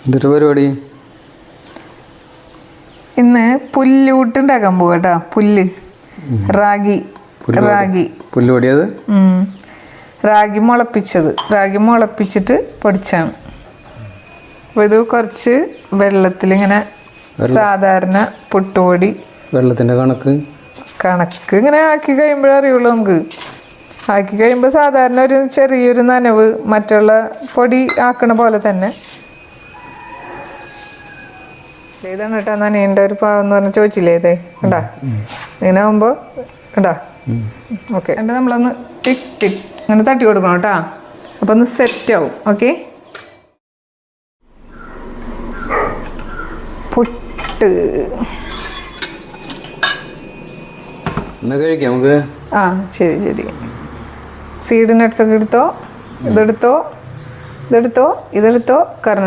എന്നിട്ട് പരിപാടി ഇന്ന് പുല്ലൂട്ടുണ്ടാക്കാൻ പോവാ കേട്ടോ. പുല്ല് പുല്ല് പൊടിയത് റാഗി മുളപ്പിച്ചിട്ട് പൊടിച്ചാണ്. അപ്പോൾ ഇത് കുറച്ച് വെള്ളത്തിലിങ്ങനെ സാധാരണ പുട്ടുപൊടി വെള്ളത്തിൻ്റെ കണക്ക് ഇങ്ങനെ ആക്കി കഴിയുമ്പോഴേ അറിയുള്ളൂ നമുക്ക്. ആക്കി കഴിയുമ്പോൾ സാധാരണ ഒരു ചെറിയൊരു നനവ് മറ്റുള്ള പൊടി ആക്കണ പോലെ തന്നെ. ഇതാണ് കേട്ടോ നനയേണ്ട ഒരു പാവം എന്ന് പറഞ്ഞാൽ ചോദിച്ചില്ലേ ഇതേ കണ്ടാ. ഇങ്ങനെ ആകുമ്പോൾ കണ്ടാ. ഓക്കെ എന്നിട്ട് നമ്മളൊന്ന് ടിക് ടിക് ഇങ്ങനെ തട്ടി കൊടുക്കണം കേട്ടോ. അപ്പോൾ ഒന്ന് സെറ്റ് ആവും. ഓക്കെ പുട്ട് കഴിക്കാം നമുക്ക്. ആ ശരി. സീഡ് നട്ട്സൊക്കെ ഇതെടുത്തോ കർണ